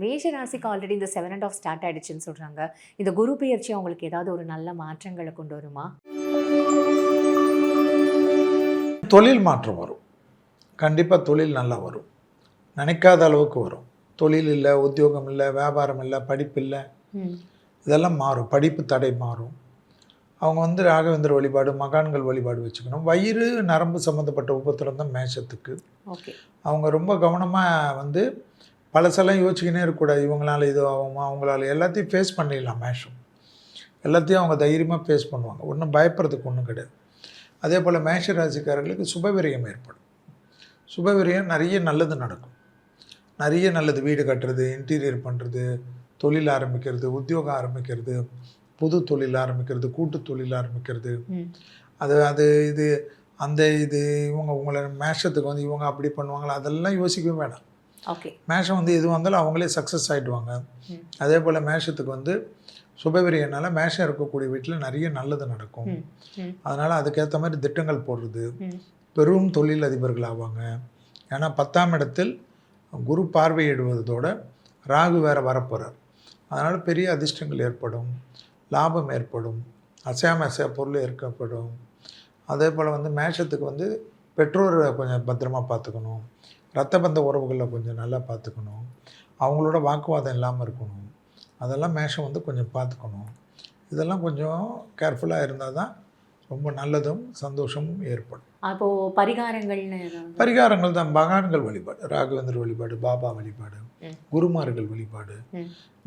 மேஷ ராசிக்கு ஆல்ரெடி இந்த 7 அண்ட் ஆஃப் ஸ்டார்ட் ஆயிடுச்சுன்னு சொல்றாங்க. இந்த குரு பெயர்ச்சி அவங்களுக்கு ஏதாவது ஒரு நல்ல மாற்றங்கள கொண்டு வருமா? தொழில் மாற்றம் வரும். கண்டிப்பா தொழில் நல்லா வரும். நினைக்காத அளவுக்கு வரும். தொழில் இல்ல, உத்தியோகம் இல்ல, வியாபாரம் இல்ல, படிப்பு இல்ல. இதெல்லாம் மாறும். படிப்பு தடை மாறும். அவங்க வந்து ராகவேந்திர வழிபாடு, மகான்கள் வழிபாடு வச்சுக்கணும். வயிறு, நரம்பு சம்மந்தப்பட்ட உபத்திரம் தான் மேஷத்துக்கு. ஓகே. அவங்க ரொம்ப கவனமாக வந்து பழசெல்லாம் யோசிச்சுக்கினே இருக்கக்கூடாது. இவங்களால இது ஆகுமா, அவங்களால எல்லாத்தையும் ஃபேஸ் பண்ணிடலாம் மேஷம். எல்லாத்தையும் அவங்க தைரியமாக ஃபேஸ் பண்ணுவாங்க. ஒன்றும் பயப்படுறதுக்கு ஒன்றும் கிடையாது. அதே போல் மேஷ ராசிக்காரர்களுக்கு சுபவிரயம் ஏற்படும். சுபவிரயம் நிறைய நல்லது நடக்கும். நிறைய நல்லது, வீடு கட்டுறது, இன்டீரியர் பண்ணுறது, தொழில் ஆரம்பிக்கிறது, உத்தியோகம் ஆரம்பிக்கிறது, புது தொழில் ஆரம்பிக்கிறது, கூட்டு தொழில் ஆரம்பிக்கிறது, அது இது அந்த இது இவங்க உங்களை மேஷத்துக்கு வந்து இவங்க அப்படி பண்ணுவாங்களா, அதெல்லாம் யோசிக்கவே வேணாம். ஓகே. மேஷம் வந்து எது வந்தாலும் அவங்களே சக்ஸஸ் ஆகிடுவாங்க. அதே போல் மேஷத்துக்கு வந்து சுபவிரியனால மேஷம் இருக்கக்கூடிய வீட்டில் நிறைய நல்லது நடக்கும். அதனால் அதுக்கேற்ற மாதிரி திட்டங்கள் போடுறது, பெரும் தொழில் அதிபர்கள் ஆவாங்க. ஏன்னா 10ஆம் இடத்தில் குரு பார்வையிடுவதோட ராகு வேறு வரப்போகிறார். அதனால் பெரிய அதிர்ஷ்டங்கள் ஏற்படும், லாபம் ஏற்படும், அசையா பொருள் ஏற்கப்படும். அதே போல் வந்து மேஷத்துக்கு வந்து பெற்றோரை கொஞ்சம் பத்திரமா பார்த்துக்கணும், இரத்த பந்த உறவுகளில் கொஞ்சம் நல்லா பார்த்துக்கணும், அவங்களோட வாக்குவாதம் இல்லாமல் இருக்கணும். அதெல்லாம் மேஷம் வந்து கொஞ்சம் பார்த்துக்கணும். இதெல்லாம் கொஞ்சம் கேர்ஃபுல்லாக இருந்தால் தான் ரொம்ப நல்லதும் சந்தோஷமும் ஏற்படும். அப்போது பரிகாரங்கள் தான் மகான்கள் வழிபாடு, ராகவேந்திர வழிபாடு, பாபா வழிபாடு, குருமார்கள் வழிபாடு.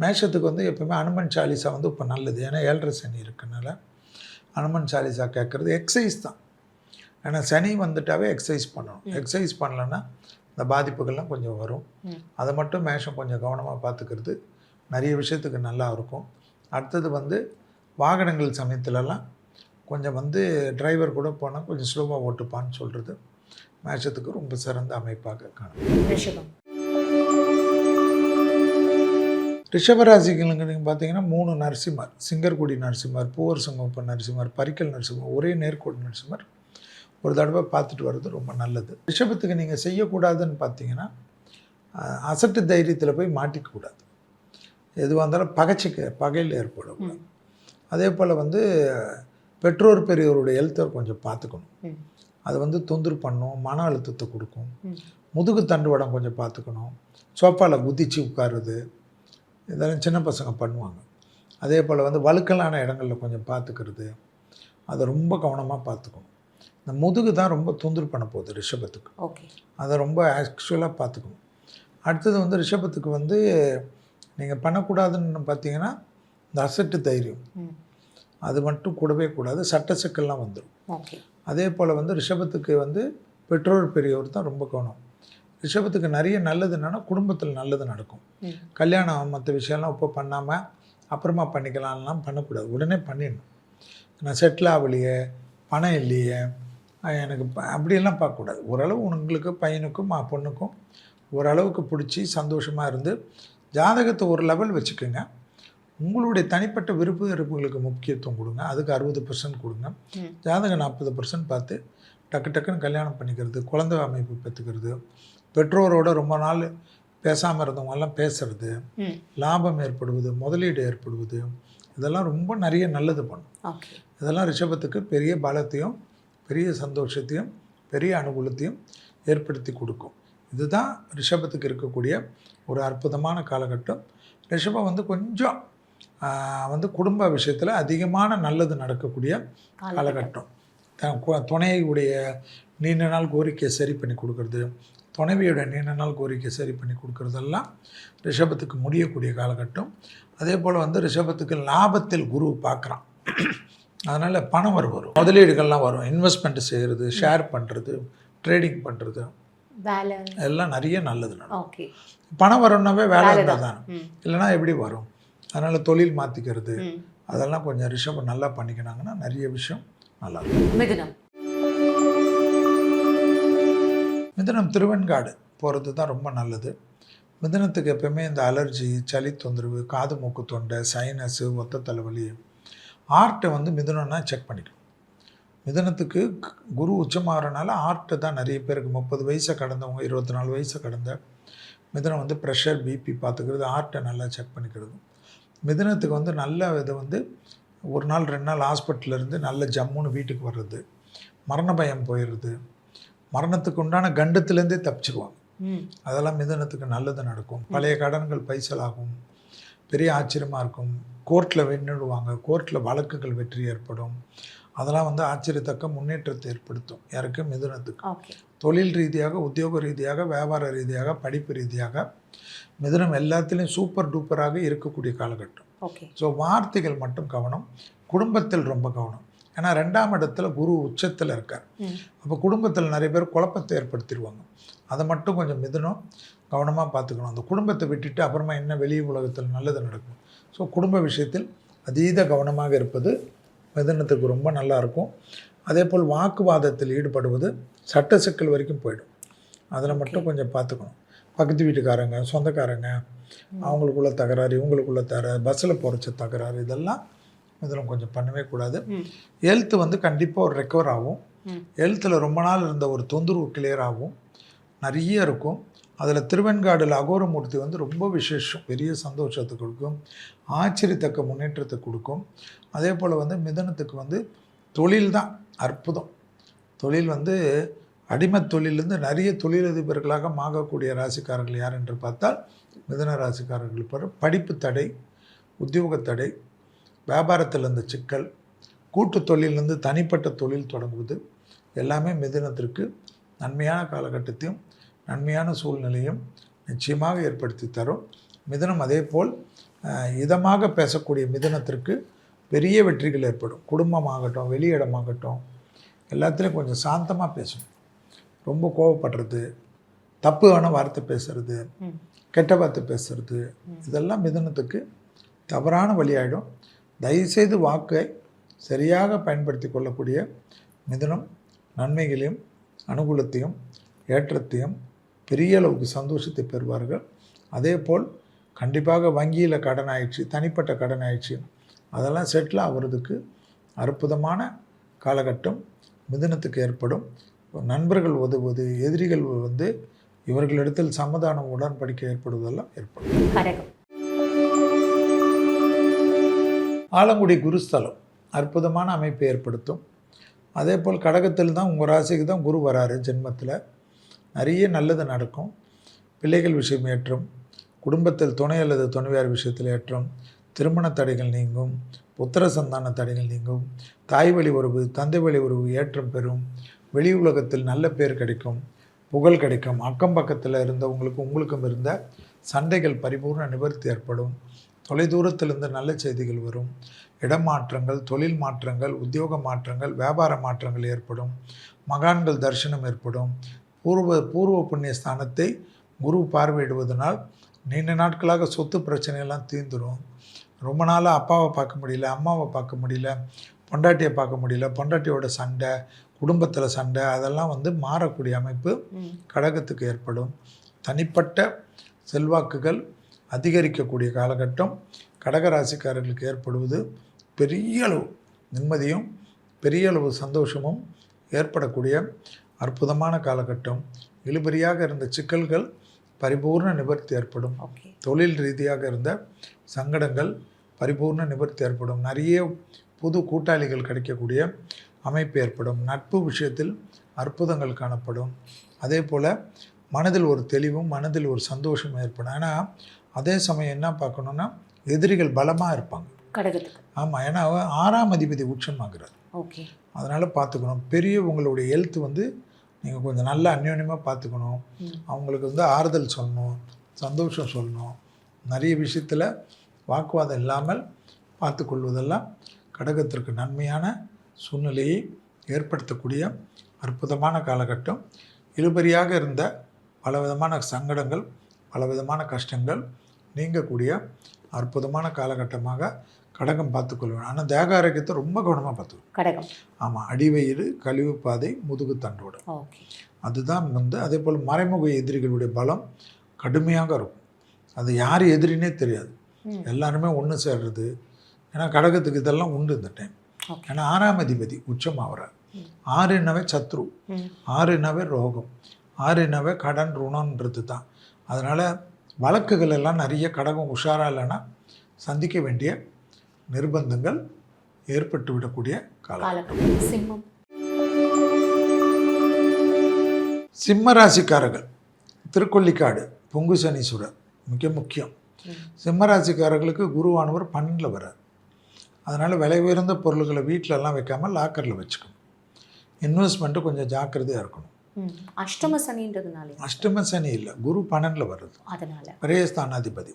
மேஷத்துக்கு வந்து எப்பவுமே அனுமன் சாலிசா வந்து இப்போ நல்லது. ஏன்னா 7.5 சனி இருக்கனால அனுமன் சாலிசா கேட்குறது எக்ஸசைஸ் தான். ஏன்னா சனி வந்துட்டாவே எக்ஸசைஸ் பண்ணணும். எக்ஸசைஸ் பண்ணலன்னா இந்த பாதிப்புகள்லாம் கொஞ்சம் வரும். அதை மட்டும் மேஷம் கொஞ்சம் கவனமாக பார்த்துக்கிறது நிறைய விஷயத்துக்கு நல்லா இருக்கும். அடுத்தது வந்து வாகனங்கள் சமயத்துலலாம் கொஞ்சம் வந்து டிரைவர் கூட போனால் கொஞ்சம் ஸ்லோவாக ஓட்டுப்பான்னு சொல்கிறது மேஷத்துக்கு ரொம்ப சிறந்த அமைப்பாக காணும். ரிஷபராசிகளுக்கு நீங்கள் பார்த்தீங்கன்னா 3 நரசிம்மர், சிங்கர்குடி நரசிம்மர், பூவர் சங்கப்ப நரசிம்மர், பரிக்கல் நரசிம்மர், ஒரே நேர்கோடு நரசிம்மர் ஒரு தடவை பார்த்துட்டு வர்றது ரொம்ப நல்லது. ரிஷபத்துக்கு நீங்கள் செய்யக்கூடாதுன்னு பார்த்தீங்கன்னா அசட்டு தைரியத்தில் போய் மாட்டிக்கக்கூடாது. எதுவாக இருந்தாலும் பகையில் ஏற்படக்கூடாது. அதே போல் வந்து பெற்றோர் பெரியவருடைய ஹெல்த்தை கொஞ்சம் பார்த்துக்கணும். அது வந்து தொந்தரவு பண்ணும், மன அழுத்தத்தை கொடுக்கும். முதுகு தண்டுவடம் கொஞ்சம் பார்த்துக்கணும். சோஃபாவில் குதிச்சு உட்காருது, இதெல்லாம் சின்ன பசங்க பண்ணுவாங்க. அதே போல் வந்து வழுக்கலான இடங்களில் கொஞ்சம் பார்த்துக்கிறது, அதை ரொம்ப கவனமாக பார்த்துக்கணும். இந்த முதுகு தான் ரொம்ப தொந்தரவு பண்ண போகுது ரிஷபத்துக்கு. ஓகே. அதை ரொம்ப ஆக்சுவலாக பார்த்துக்கணும். அடுத்தது வந்து ரிஷபத்துக்கு வந்து நீங்கள் பண்ணக்கூடாதுன்னு பார்த்தீங்கன்னா இந்த அசட்டு தைரியம் அது மட்டும் கூடவே கூடாது. சட்ட சிக்கல்லாம் வந்துடும். ஓகே. அதே போல் வந்து ரிஷபத்துக்கு வந்து பெற்றோர் பெரியவர் தான் ரொம்ப கவனம். ரிஷபத்துக்கு நிறைய நல்லது என்னென்னா குடும்பத்தில் நல்லது நடக்கும். கல்யாணம் மற்ற விஷயம்லாம் இப்போ பண்ணாமல் அப்புறமா பண்ணிக்கலாம்லாம் பண்ணக்கூடாது, உடனே பண்ணிடணும். நான் செட்டில் ஆகலையே, பணம் இல்லையே, எனக்கு அப்படியெல்லாம் பார்க்கக்கூடாது. ஓரளவு உங்களுக்கு பையனுக்கும் பொண்ணுக்கும் ஓரளவுக்கு பிடிச்சி சந்தோஷமாக இருந்து ஜாதகத்தை ஒரு லெவல் வச்சுக்கோங்க. உங்களுடைய தனிப்பட்ட விருப்பு வெறுப்புகளுக்கு முக்கியத்துவம் கொடுங்க. அதுக்கு 60% கொடுங்க. ஜாதகம் 40% பார்த்து டக்குன்னு கல்யாணம் பண்ணிக்கிறது, குழந்தை அமைப்பு பெற்றுக்கிறது, பெற்றோரோட ரொம்ப நாள் பேசாமல் இருந்தவங்கெல்லாம் பேசுறது, லாபம் ஏற்படுவது, முதலீடு ஏற்படுவது, இதெல்லாம் ரொம்ப நிறைய நல்லது பண்ணும். இதெல்லாம் ரிஷபத்துக்கு பெரிய பலத்தையும் பெரிய சந்தோஷத்தையும் பெரிய அனுகூலத்தையும் ஏற்படுத்தி கொடுக்கும். இதுதான் ரிஷபத்துக்கு இருக்கக்கூடிய ஒரு அற்புதமான காலகட்டம். ரிஷபம் வந்து கொஞ்சம் வந்து குடும்ப விஷயத்தில் அதிகமான நல்லது நடக்கக்கூடிய காலகட்டம். துணையுடைய நீண்ட நாள் கோரிக்கையை சரி பண்ணி கொடுக்கறது, துணைவியோட நீண்ட நாள் கோரிக்கையை சரி பண்ணி கொடுக்கறதெல்லாம் ரிஷபத்துக்கு முடியக்கூடிய காலகட்டம். அதே போல் வந்து ரிஷபத்துக்கு லாபத்தில் குரு பார்க்குறான். அதனால் பணம் வரும், முதலீடுகள்லாம் வரும், இன்வெஸ்ட்மெண்ட் செய்கிறது, ஷேர் பண்ணுறது, ட்ரேடிங் பண்ணுறது, எல்லாம் நிறைய நல்லது நடக்கும். பணம் வரும்னாவே வேலை இருந்தால் தானே, இல்லைனா எப்படி வரும்? அதனால் தொழில் மாற்றிக்கிறது, அதெல்லாம் கொஞ்சம் ரிஷபம் நல்லா பண்ணிக்கினாங்கன்னா நிறைய விஷயம் நல்லா இருக்கும். மிதுனம் திருவெண்காடு போகிறது தான் ரொம்ப நல்லது. மிதுனத்துக்கு எப்பவுமே இந்த அலர்ஜி, சளி தொந்தரவு, காது மூக்கு தொண்டை, சைனஸு, ஒத்த தலைவலி, ஆர்ட்டை வந்து மிதுனம்னா செக் பண்ணிக்கணும். மிதுனத்துக்கு குரு உச்சமாகறனால ஆர்ட்டு தான் நிறைய பேருக்கு 30 வயசை கடந்தவங்க, 24 வயசை கடந்த மிதுனம் வந்து ப்ரெஷர் பிபி பார்த்துக்கிறது, ஹார்ட்டை நல்லா செக் பண்ணிக்கிறது. மிதுனத்துக்கு வந்து நல்ல இது வந்து ஒரு நாள் 2 நாள் ஹாஸ்பிட்டலில் இருந்து நல்ல ஜம்முன்னு வீட்டுக்கு வர்றது, மரண பயம் போயிடுறது, மரணத்துக்கு உண்டான கண்டத்துலேருந்தே தப்பிச்சிருவாங்க. அதெல்லாம் மிதுனத்துக்கு நல்லது நடக்கும். பழைய கடன்கள் பைசலாகும், பெரிய ஆச்சரியமாக இருக்கும். கோர்ட்டில் வென்றுடுவாங்க, கோர்ட்டில் வழக்குகள் வெற்றி ஏற்படும். அதெல்லாம் வந்து ஆச்சரியத்தக்க முன்னேற்றத்தை ஏற்படுத்தும். யாருக்கு? மிதுனத்துக்கு. தொழில் ரீதியாக, உத்தியோக ரீதியாக, வியாபார ரீதியாக, படிப்பு ரீதியாக மிதுனம் எல்லாத்துலேயும் சூப்பர் டூப்பராக இருக்கக்கூடிய காலகட்டம். ஸோ வார்த்தைகள் மட்டும் கவனம், குடும்பத்தில் ரொம்ப கவனம். ஏன்னா 2ஆம் இடத்துல குரு உச்சத்தில் இருக்கார். அப்போ குடும்பத்தில் நிறைய பேர் குழப்பத்தை ஏற்படுத்திடுவாங்க. அதை மட்டும் கொஞ்சம் மிதுனம் கவனமாக பார்த்துக்கணும். அந்த குடும்பத்தை விட்டுட்டு அப்புறமா என்ன வெளி உலகத்தில் நல்லது நடக்கும். ஸோ குடும்ப விஷயத்தில் அதீத கவனமாக இருப்பது மிதுனத்துக்கு ரொம்ப நல்லாயிருக்கும். அதே போல் வாக்குவாதத்தில் ஈடுபடுவது சட்ட சிக்கல் வரைக்கும் போயிடும். அதில் மட்டும் கொஞ்சம் பார்த்துக்கணும். பக்கத்து வீட்டுக்காரங்க, சொந்தக்காரங்க, அவங்களுக்குள்ள தகராறு, இவங்களுக்குள்ள தகராறு, பஸ்ஸில் போகிறச்ச தகராறு, இதெல்லாம் இதில் கொஞ்சம் பண்ணவே கூடாது. ஹெல்த்து வந்து கண்டிப்பாக ஒரு ரெக்கவர் ஆகும். ஹெல்த்தில் ரொம்ப நாள் இருந்த ஒரு தொந்தரவு கிளியர் ஆகும். நிறைய இருக்கும். அதில் திருவெண்காடில் அகோரமூர்த்தி வந்து ரொம்ப விசேஷம், பெரிய சந்தோஷத்தை கொடுக்கும், ஆச்சரியத்தக்க முன்னேற்றத்தை கொடுக்கும். அதே போல் வந்து மிதுனத்துக்கு வந்து தொழில் தான் அற்புதம். தொழில் வந்து அடிமை தொழிலேருந்து நிறைய தொழிலதிபர்களாக ஆகக்கூடிய ராசிக்காரர்கள் யார் என்று பார்த்தால் மிதுன ராசிக்காரர்கள். படிப்பு தடை, உத்தியோக தடை, வியாபாரத்தில் இருந்த சிக்கல், கூட்டு தொழிலிருந்து தனிப்பட்ட தொழில் தொடங்குவது எல்லாமே மிதுனத்திற்கு நன்மையான காலகட்டத்தையும் நன்மையான சூழ்நிலையும் நிச்சயமாக ஏற்படுத்தி தரும். மிதுனம் அதே போல் இதமாக பேசக்கூடிய மிதுனத்திற்கு பெரிய வெற்றிகள் ஏற்படும். குடும்பமாகட்டும், வெளியிடமாகட்டும், எல்லாத்துலேயும் கொஞ்சம் சாந்தமாக பேசணும். ரொம்ப கோவப்படுறது, தப்பான வார்த்தை பேசுறது, கெட்ட வார்த்தை பேசுறது, இதெல்லாம் மிதுனத்துக்கு தவறான வழியாயிடும். தயவுசெய்து வாக்கை சரியாக பயன்படுத்தி கொள்ளக்கூடிய மிதுனம் நன்மைகளையும் அனுகூலத்தையும் ஏற்றத்தையும் பெரிய அளவுக்கு சந்தோஷத்தை பெறுவார்கள். அதே போல் கண்டிப்பாக வங்கியில் கடன் ஆயிடுச்சு, தனிப்பட்ட கடன் ஆயிடுச்சு, அதெல்லாம் செட்டில் ஆகிறதுக்கு அற்புதமான காலகட்டம் மிதுனத்துக்கு ஏற்படும். நண்பர்கள் உதவுவது, எதிரிகள் வந்து இவர்களிடத்தில் சமாதானம் உடன்படிக்கை ஏற்படுவதெல்லாம் ஏற்படும். ஆலங்குடி குருஸ்தலம் அற்புதமான அமைப்பை ஏற்படுத்தும். அதே போல் கடகத்தில் தான் உங்கள் ராசிக்கு தான் குரு வராரு ஜென்மத்தில். நிறைய நல்லது நடக்கும். பிள்ளைகள் விஷயம் ஏற்றம், குடும்பத்தில் துணை அல்லது துணைவியார் விஷயத்தில் ஏற்றம், திருமண தடைகள் நீங்கும், புத்திர சந்தான தடைகள் நீங்கும், தாய் வழி உறவு, தந்தை வழி உறவு ஏற்றம் பெறும், வெளி உலகத்தில் நல்ல பேர் கிடைக்கும், புகழ் கிடைக்கும், அக்கம் பக்கத்தில் இருந்த உங்களுக்கும் இருந்த சண்டைகள் பரிபூர்ண நிவர்த்தி ஏற்படும், தொலைதூரத்திலிருந்து நல்ல செய்திகள் வரும், இடமாற்றங்கள், தொழில் மாற்றங்கள், உத்தியோக மாற்றங்கள், வியாபார மாற்றங்கள் ஏற்படும், மகான்கள் தரிசனம் ஏற்படும். பூர்வ புண்ணிய ஸ்தானத்தை குரு பார்வையிடுவதனால் நீண்ட நாட்களாக சொத்து பிரச்சனையெல்லாம் தீர்ந்துடும். ரொம்ப நாளாக அப்பாவை பார்க்க முடியல, அம்மாவை பார்க்க முடியல, பொண்டாட்டியை பார்க்க முடியல, பொண்டாட்டியோட சண்டை, குடும்பத்தில் சண்டை, அதெல்லாம் வந்து மாறக்கூடிய அமைப்பு கடகத்துக்கு ஏற்படும். தனிப்பட்ட செல்வாக்குகள் அதிகரிக்கக்கூடிய காலகட்டம் கடகராசிக்காரர்களுக்கு ஏற்படுவது பெரிய அளவு நிம்மதியும் பெரிய அளவு சந்தோஷமும் ஏற்படக்கூடிய அற்புதமான காலகட்டம். இழுபறியாக இருந்த சிக்கல்கள் பரிபூர்ண நிவர்த்தி ஏற்படும். தொழில் ரீதியாக இருந்த சங்கடங்கள் பரிபூர்ண நிவர்த்தி ஏற்படும். நிறைய புது கூட்டாளிகள் கிடைக்கக்கூடிய அமைப்பு ஏற்படும். நட்பு விஷயத்தில் அற்புதங்கள் காணப்படும். அதே போல் மனதில் ஒரு தெளிவும் மனதில் ஒரு சந்தோஷமும் ஏற்படும். ஏன்னா அதே சமயம் என்ன பார்க்கணுன்னா எதிரிகள் பலமாக இருப்பாங்க கடகத்துக்கு. ஆமாம், ஏன்னா 6ஆம் அதிபதி உச்சமாகிறார். அதனால் பார்த்துக்கணும். பெரிய உங்களுடைய ஹெல்த் வந்து நீங்கள் கொஞ்சம் நல்லா அந்யோன்யமாக பார்த்துக்கணும். அவங்களுக்கு வந்து ஆறுதல் சொல்லணும், சந்தோஷம் சொல்லணும். நிறைய விஷயத்தில் வாக்குவாதம் இல்லாமல் பார்த்து கொள்வதெல்லாம் கடகத்திற்கு நன்மையான சூழ்நிலையை ஏற்படுத்தக்கூடிய அற்புதமான காலகட்டம். இழுபறியாக இருந்த பலவிதமான சங்கடங்கள், பலவிதமான கஷ்டங்கள் நீங்கக்கூடிய அற்புதமான காலகட்டமாக கடகம் பார்த்துக்கொள்வேன். ஆனால் தேக ஆரோக்கியத்தை ரொம்ப கவனமாக பார்த்துக்கணும் கடகம். ஆமாம், அடிவயிறு, கழிவு பாதை, முதுகு தண்டோடு, அதுதான் வந்து. அதே போல் மறைமுக எதிரிகளுடைய பலம் கடுமையாக இருக்கும். அது யார் எதிரினே தெரியாது, எல்லாருமே ஒன்று சேர்றது. ஏன்னா கடகத்துக்கு இதெல்லாம் உண்டு இந்த டைம். ஏன்னா 6ஆம் அதிபதி உச்சமாகிறார். 6னாவே சத்ரு, 6னாவே ரோகம், 6னாவே கடன் ருணன்றது தான். அதனால் வழக்குகள் எல்லாம் நிறைய கடகம் உஷாராக இல்லைன்னா சந்திக்க வேண்டிய நிர்பந்தங்கள் ஏற்பட்டு விடக்கூடிய காலம். சிம்மம். சிம்ம ராசிக்காரர்கள் திருக்கொள்ளிக்காடு பொங்கு சனீஸ்வரர் மிக முக்கியம். சிம்ம ராசிக்காரர்களுக்கு குருவானவர் 12 வர்றார். அதனால் விலை உயர்ந்த பொருள்களை வீட்டிலலாம் வைக்காமல் லாக்கரில் வச்சுக்கணும். இன்வெஸ்ட்மெண்ட்டு கொஞ்சம் ஜாக்கிரதையாக இருக்கணும். அஷ்டம சனின்றதுனால. அஷ்டம சனி இல்லை, குரு 12 வர்றது, அதனால விரயஸ்தானாதிபதி.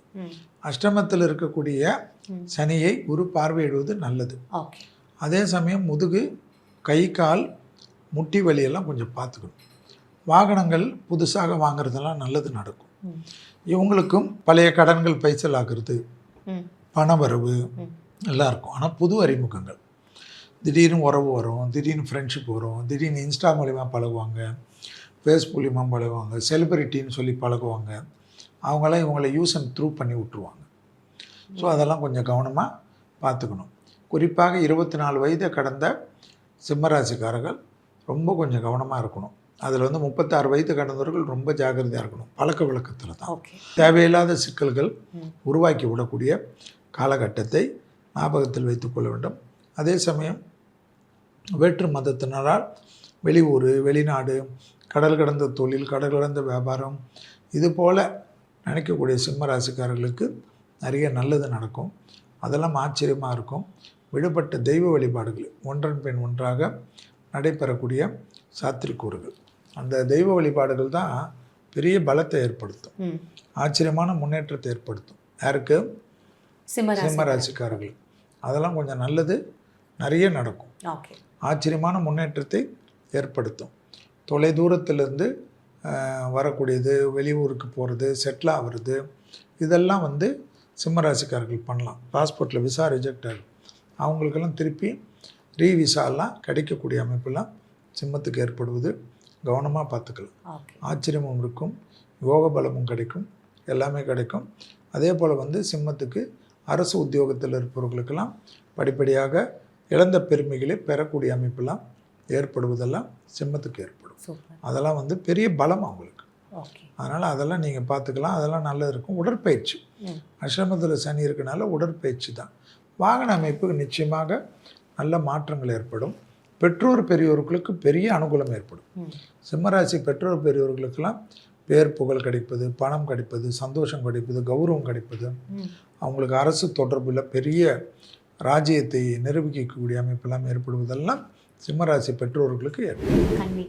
அஷ்டமத்தில் இருக்கக்கூடிய சனியை குரு பார்வையிடுவது நல்லது. அதே சமயம் முதுகு, கை, கால், முட்டி வலியெல்லாம் கொஞ்சம் பார்த்துக்கணும். வாகனங்கள் புதுசாக வாங்குறதெல்லாம் நல்லது நடக்கும். இவங்களுக்கும் பழைய கடன்கள் பைசல் ஆகிறது, பணவரவு எல்லாம் இருக்கும். ஆனால் புது அறிமுகங்கள், திடீர்னு உறவு வரும், திடீர்னு ஃப்ரெண்ட்ஷிப் வரும், திடீர்னு இன்ஸ்டா மூலிமா பழகுவாங்க, ஃபேஸ் மூலிமா பழகுவாங்க, செலிப்ரிட்டின்னு சொல்லி பழகுவாங்க. அவங்களாம் இவங்களை யூஸ் அண்ட் த்ரூ பண்ணி விட்ருவாங்க. ஸோ அதெல்லாம் கொஞ்சம் கவனமாக பார்த்துக்கணும். குறிப்பாக 24 வயதை கடந்த சிம்மராசிக்காரர்கள் ரொம்ப கொஞ்சம் கவனமாக இருக்கணும். அதில் 36 வயது கடந்தவர்கள் ரொம்ப ஜாக்கிரதையாக இருக்கணும். பழக்க வழக்கத்தில் தான் தேவையில்லாத சிக்கல்கள் உருவாக்கி விடக்கூடிய காலகட்டத்தை ஞாபகத்தில் வைத்துக்கொள்ள வேண்டும். அதே சமயம் வேற்று மதத்தினரால் வெளியூர், வெளிநாடு, கடல் கடந்த தொழில், கடல் கடந்த வியாபாரம் இது போல் நினைக்கக்கூடிய சிம்ம ராசிக்காரர்களுக்கு நிறைய நல்லது நடக்கும். அதெல்லாம் ஆச்சரியமாக இருக்கும். விடுபட்ட தெய்வ வழிபாடுகள் ஒன்றன் பின் ஒன்றாக நடைபெறக்கூடிய சாத்திரிக்கூறுகள், அந்த தெய்வ வழிபாடுகள் தான் பெரிய பலத்தை ஏற்படுத்தும், ஆச்சரியமான முன்னேற்றத்தை ஏற்படுத்தும். யாருக்கு? சிம்ம ராசிக்காரர்கள். அதெல்லாம் கொஞ்சம் நல்லது நிறைய நடக்கும். ஆச்சரியமான முன்னேற்றத்தை ஏற்படுத்தும். தொலை தூரத்திலிருந்து வரக்கூடியது, வெளியூருக்கு போகிறது, செட்டில் ஆகிறது, இதெல்லாம் சிம்மராசிக்காரர்கள் பண்ணலாம். பாஸ்போர்ட்டில் விசா ரிஜெக்ட் ஆகும், அவங்களுக்கெல்லாம் திருப்பி விசாலாம் கிடைக்கக்கூடிய அமைப்பெல்லாம் சிம்மத்துக்கு ஏற்படுவது கவனமாக பார்த்துக்கலாம். ஆச்சரியமும் இருக்கும், யோக பலமும் கிடைக்கும், எல்லாமே கிடைக்கும். அதே போல் சிம்மத்துக்கு அரசு உத்தியோகத்தில் இருப்பவர்களுக்கெல்லாம் படிப்படியாக இழந்த பெருமைகளை பெறக்கூடிய அமைப்பெல்லாம் ஏற்படுவதெல்லாம் சிம்மத்துக்கு ஏற்படும். அதெல்லாம் பெரிய பலம் அவங்களுக்கு. அதனால் அதெல்லாம் நீங்கள் பார்த்துக்கலாம். அதெல்லாம் நல்லது இருக்கும். உடற்பயிற்சி, அஷ்டமத்தில் சனி இருக்கனால உடற்பயிற்சி தான். வாகன அமைப்புக்கு நிச்சயமாக நல்ல மாற்றங்கள் ஏற்படும். பெற்றோர் பெரியோர்களுக்கு பெரிய அனுகூலம் ஏற்படும். சிம்மராசி பெற்றோர் பெரியோர்களுக்கெல்லாம் பேர் புகழ் கிடைப்பது, பணம் கிடைப்பது, சந்தோஷம் கிடைப்பது, கௌரவம் கிடைப்பது, அவங்களுக்கு அரசு தொடர்பில் பெரிய ராஜ்யத்தை நிரூபிக்கக்கூடிய அமைப்பெல்லாம் ஏற்படுவதெல்லாம் சிம்மராசி பெற்றோர்களுக்கு ஏற்படும்.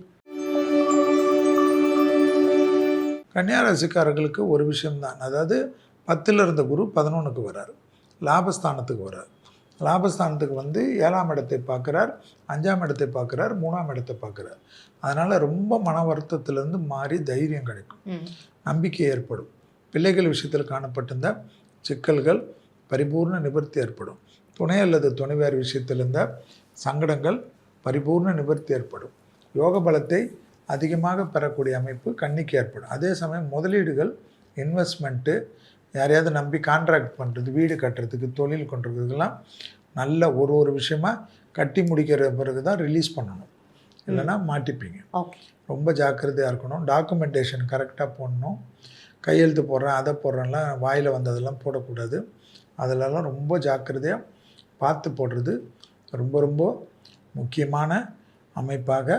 கன்னியாராசிக்காரர்களுக்கு ஒரு விஷயம்தான், அதாவது 10ல் இருந்த குரு 11க்கு வர்றார், லாபஸ்தானத்துக்கு வர்றார். லாபஸ்தானத்துக்கு 7ஆம் இடத்தை பார்க்குறார், 5ஆம் இடத்தை பார்க்குறார், 3ஆம் இடத்தை பார்க்குறார். அதனால் ரொம்ப மன வருத்தத்திலேருந்து மாறி தைரியம் கிடைக்கும், நம்பிக்கை ஏற்படும். பிள்ளைகள் விஷயத்தில் காணப்பட்டிருந்த சிக்கல்கள் பரிபூர்ண நிவர்த்தி ஏற்படும். துணை அல்லது துணைவியார் விஷயத்தில் இருந்த சங்கடங்கள் பரிபூர்ண நிவர்த்தி ஏற்படும். யோக பலத்தை அதிகமாக பெறக்கூடிய அமைப்பு கன்னிக்கு ஏற்படும். அதே சமயம் முதலீடுகள், இன்வெஸ்ட்மெண்ட்டு, யாரையாவது நம்பி கான்ட்ராக்ட் பண்ணுறது, வீடு கட்டுறதுக்கு, தொழில் கொண்டுறதுக்கெல்லாம் நல்ல ஒரு விஷயமா கட்டி முடிக்கிற பிறகு தான் ரிலீஸ் பண்ணணும், இல்லைன்னா மாட்டிப்பீங்க. ரொம்ப ஜாக்கிரதையாக இருக்கணும். டாக்குமெண்டேஷன் கரெக்டாக போடணும். கையெழுத்து போடுறேன், அதை போடுறேன்லாம் வாயில் வந்ததெல்லாம் போடக்கூடாது. அதிலெல்லாம் ரொம்ப ஜாக்கிரதையாக பார்த்து போடுறது ரொம்ப ரொம்ப முக்கியமான அமைப்பாக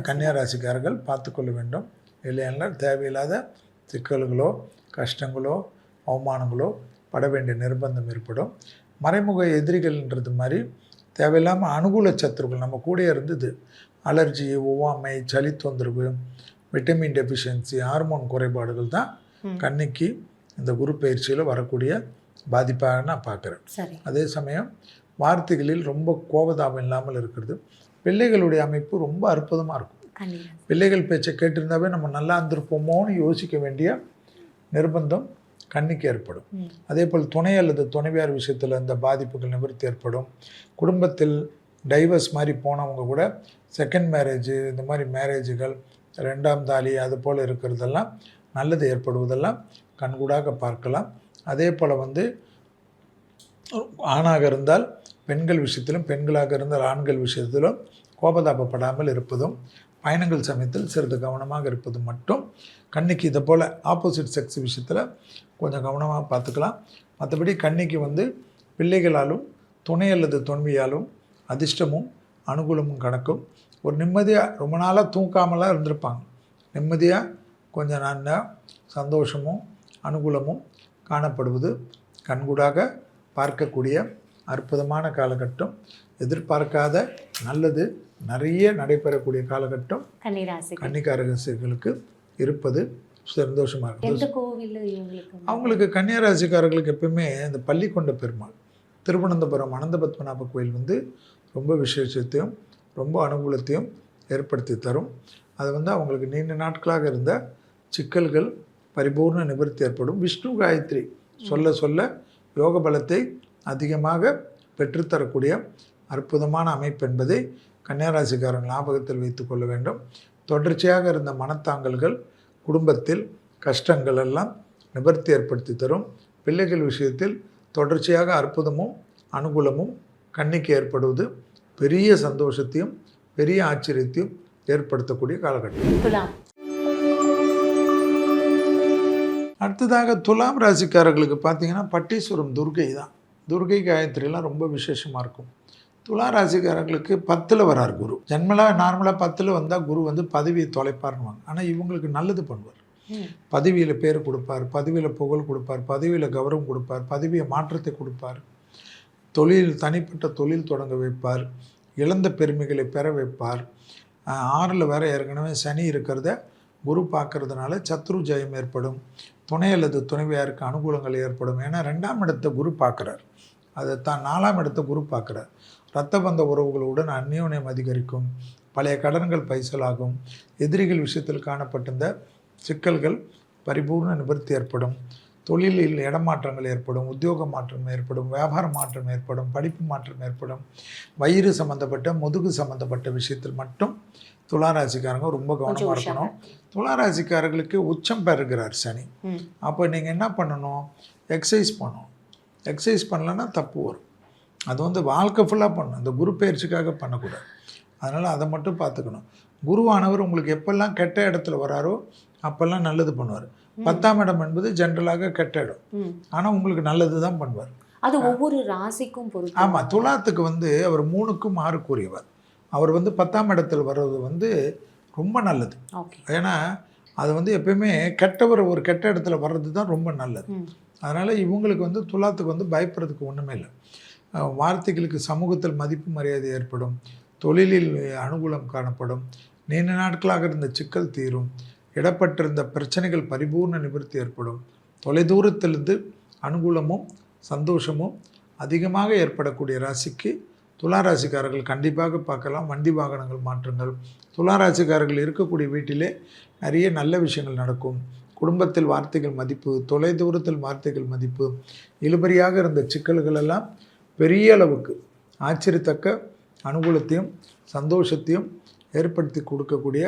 கன்னியாராசிக்காரர்கள் பார்த்து கொள்ள வேண்டும். இல்லைன்னா தேவையில்லாத சிக்கல்களோ, கஷ்டங்களோ, அவமானங்களோ பட வேண்டிய நிர்பந்தம் ஏற்படும். மறைமுக எதிரிகள்ன்றது மாதிரி தேவையில்லாமல் அனுகூல சத்துருக்கள் நம்ம கூட இருந்தது, அலர்ஜி, ஒவ்வாமை, சளி தொந்தரவு, விட்டமின் டெஃபிஷியன்சி, ஹார்மோன் குறைபாடுகள் தான் கன்னிக்கு இந்த குரு பயிற்சியில் வரக்கூடிய பாதிப்பாக நான் பார்க்குறேன். அதே சமயம் வார்த்தைகளில் ரொம்ப கோபதாபம் இல்லாமல் இருக்கிறது. பிள்ளைகளுடைய அமைப்பு ரொம்ப அற்புதமாக இருக்கும். பிள்ளைகள் பேச்சை கேட்டிருந்தாவே நம்ம நல்லா இருந்திருப்போமோன்னு யோசிக்க வேண்டிய நிர்பந்தம் கன்னிக்கு ஏற்படும். அதே போல் துணை அல்லது துணைவியார் விஷயத்தில் இந்த பாதிப்புகள் நிவர்த்தி ஏற்படும். குடும்பத்தில் டைவர்ஸ் மாதிரி போனவங்க கூட செகண்ட் மேரேஜ், இந்த மாதிரி மேரேஜுகள், 2ஆம் தாலி அது போல் இருக்கிறதெல்லாம் நல்லது ஏற்படுவதெல்லாம் கண்கூடாக பார்க்கலாம். அதே போல் ஆணாக இருந்தால் பெண்கள் விஷயத்திலும், பெண்களாக இருந்தால் ஆண்கள் விஷயத்திலும் கோபதாபப்படாமல் இருப்பதும் பயணங்கள் சமயத்தில் சிறிது கவனமாக இருப்பது மட்டும். கன்னிக்கு இதை போல் ஆப்போசிட் செக்ஸ் விஷயத்தில் கொஞ்சம் கவனமாக பார்த்துக்கலாம். மற்றபடி கன்னிக்கு வந்து பிள்ளைகளாலும் துணை அல்லது துணைவியாலும் அதிர்ஷ்டமும் அனுகூலமும் கணக்கும். ஒரு நிம்மதியாக ரொம்ப நாளாக தூக்காமலாம் இருந்திருப்பாங்க. நிம்மதியாக கொஞ்சம் நல்லா சந்தோஷமும் அனுகூலமும் காணப்படுவது கண்கூடாக பார்க்கக்கூடிய அற்புதமான காலகட்டம். எதிர்பார்க்காத நல்லது நிறைய நடைபெறக்கூடிய காலகட்டம் கன்னிக்காரர்களுக்கு இருப்பது சந்தோஷமாக இருக்கும். அவங்களுக்கு கன்னியாராசிக்காரர்களுக்கு எப்பவுமே இந்த பள்ளிக்கொண்ட பெருமாள் திருவனந்தபுரம் அனந்த பத்மநாப கோயில் வந்து ரொம்ப விசேஷத்தையும் ரொம்ப அனுகூலத்தையும் ஏற்படுத்தி தரும். அது வந்து அவங்களுக்கு நீண்ட நாட்களாக இருந்த சிக்கல்கள் பரிபூர்ண நிவர்த்தி ஏற்படும். விஷ்ணு காயத்ரி சொல்ல சொல்ல யோக பலத்தை அதிகமாக பெற்றுத்தரக்கூடிய அற்புதமான அமைப்பு என்பதை கன்னியாராசிக்காரர்கள் ஞாபகத்தில் வைத்து கொள்ள வேண்டும். தொடர்ச்சியாக இருந்த மனத்தாங்கல்கள் குடும்பத்தில் கஷ்டங்கள் எல்லாம் நிவர்த்தி ஏற்படுத்தி தரும். பிள்ளைகள் விஷயத்தில் தொடர்ச்சியாக அற்புதமும் அனுகூலமும் கன்னிக்கு ஏற்படுவது பெரிய சந்தோஷத்தையும் பெரிய ஆச்சரியத்தையும் ஏற்படுத்தக்கூடிய காலகட்டம். அடுத்ததாக துலாம் ராசிக்காரர்களுக்கு பார்த்தீங்கன்னா பட்டீஸ்வரம் துர்கை தான். துர்கை காயத்ரிலாம் ரொம்ப விசேஷமாக இருக்கும். துலா ராசிக்காரர்களுக்கு 10ல் வரார் குரு. ஜன்மலாக நார்மலாக 10ல் வந்தால் குரு வந்து பதவியை தொலைப்பாருன்னுவாங்க. ஆனால் இவங்களுக்கு நல்லது பண்ணுவார். பதவியில் பேர் கொடுப்பார், பதவியில் புகழ் கொடுப்பார், பதவியில் கௌரவம் கொடுப்பார், பதவியை மாற்றத்தை கொடுப்பார், தனிப்பட்ட தொழில் தொடங்க வைப்பார், இழந்த பெருமைகளை பெற வைப்பார். 6ல் வேற ஏற்கனவே சனி இருக்கிறத குரு பார்க்கறதுனால சத்ரு ஜெயம் ஏற்படும். துணை அல்லது துணைவியாருக்கு அனுகூலங்கள் ஏற்படும். ஏன்னா 2ஆம் இடத்தை குரு பார்க்குறார், அதை தான் 4ஆம் இடத்தை குரு பார்க்குறார். இரத்த பந்த உறவுகளுடன் அந்யோன்யம் அதிகரிக்கும். பழைய கடன்கள் பைசலாகும். எதிரிகள் விஷயத்தில் காணப்பட்டிருந்த சிக்கல்கள் பரிபூர்ண நிவர்த்தி ஏற்படும். தொழிலில் இடமாற்றங்கள் ஏற்படும், உத்தியோக மாற்றம் ஏற்படும், வியாபார மாற்றம் ஏற்படும், படிப்பு மாற்றம் ஏற்படும். வயிறு சம்மந்தப்பட்ட முதுகு சம்மந்தப்பட்ட விஷயத்தில் மட்டும் துளாராசிக்காரங்க ரொம்ப கவனமாக இருக்கணும். துளாராசிக்காரர்களுக்கு உச்சம் பெறுகிறார் சனி. அப்போ நீங்கள் என்ன பண்ணணும்? எக்ஸசைஸ் பண்ணணும். எக்ஸசைஸ் பண்ணலன்னா தப்பு வரும். அது வந்து வாழ்க்கை ஃபுல்லாக பண்ணணும். இந்த குரு பயிற்சிக்காக பண்ணக்கூடாது. அதனால் அதை மட்டும் பார்த்துக்கணும். குருவானவர் உங்களுக்கு எப்பெல்லாம் கெட்ட இடத்துல வராரோ அப்போல்லாம் நல்லது பண்ணுவார். 10ஆம் இடம் என்பது ஜென்ரலாக கெட்ட இடம். ஆனால் உங்களுக்கு நல்லது தான் பண்ணுவார். அது ஒவ்வொரு ராசிக்கும் பொறுத்து. ஆமாம், துலாத்துக்கு வந்து அவர் 3க்கும் 6 கூறியவர். அவர் வந்து 10ஆம் இடத்தில் வர்றது வந்து ரொம்ப நல்லது. ஏன்னா அது வந்து எப்பயுமே கெட்டவர் ஒரு கெட்ட இடத்துல வர்றது தான் ரொம்ப நல்லது. அதனால் இவங்களுக்கு வந்து துலாத்துக்கு வந்து பயப்படுறதுக்கு ஒன்றுமே இல்லை. வார்த்தைகளுக்கு சமூகத்தில் மதிப்பு மரியாதை ஏற்படும். தொழிலில் அனுகூலம் காணப்படும். நீண்ட நாட்களாக இருந்த சிக்கல் தீரும். இடப்பட்டிருந்த பிரச்சனைகள் பரிபூர்ண நிவர்த்தி ஏற்படும். தொலைதூரத்திலிருந்து அனுகூலமும் சந்தோஷமும் அதிகமாக ஏற்படக்கூடிய ராசிக்கு துளாராசிக்காரர்கள் கண்டிப்பாக பார்க்கலாம். வண்டி வாகனங்கள் மாற்றங்கள். துளாராசிக்காரர்கள் இருக்கக்கூடிய வீட்டிலே நிறைய நல்ல விஷயங்கள் நடக்கும். குடும்பத்தில் வார்த்தைகள் மதிப்பு, தொலைதூரத்தில் வார்த்தைகள் மதிப்பு, இழுபறியாக இருந்த சிக்கல்கள் எல்லாம் பெரிய அளவுக்கு ஆச்சரியத்தக்க அனுகூலத்தையும் சந்தோஷத்தையும் ஏற்படுத்தி கொடுக்கக்கூடிய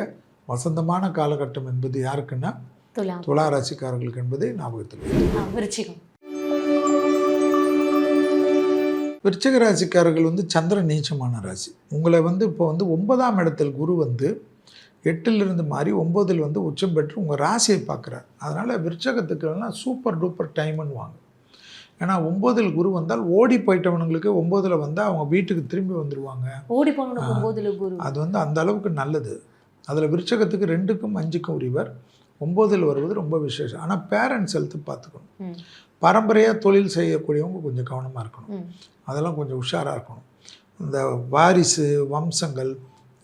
வசந்தமான காலகட்டம் என்பது யாருக்குன்னா துலா ராசிக்காரர்களுக்கு என்பதை ஞாபகத்தில். விருச்சிக ராசிக்காரர்கள் வந்து சந்திரன் நீச்சமான ராசி. உங்களை வந்து இப்போ வந்து 9ஆம் இடத்தில் குரு வந்து 8லிருந்து மாறி 9ல் வந்து உச்சம் பெற்று உங்கள் ராசியை பார்க்குறார். அதனால் விருச்சகத்துக்கெல்லாம் சூப்பர் டூப்பர் டைம்னு வாங்க. ஏன்னா 9ல் குரு வந்தால் ஓடி போயிட்டவனுங்களுக்கு 9ல் வந்தால் அவங்க வீட்டுக்கு திரும்பி வந்துடுவாங்க. ஓடி போனவனுக்கு 9ல் குரு அது வந்து அந்த அளவுக்கு நல்லது. அதில் விருச்சகத்துக்கு 2க்கும் 5க்கும் உரியவர். 9ல் வருவது ரொம்ப விசேஷம். ஆனால் பேரண்ட்ஸ் ஹெல்த்து பார்த்துக்கணும். பரம்பரையாக தொழில் செய்யக்கூடியவங்க கொஞ்சம் கவனமாக இருக்கணும். அதெல்லாம் கொஞ்சம் உஷாராக இருக்கணும். இந்த வாரிசு வம்சங்கள்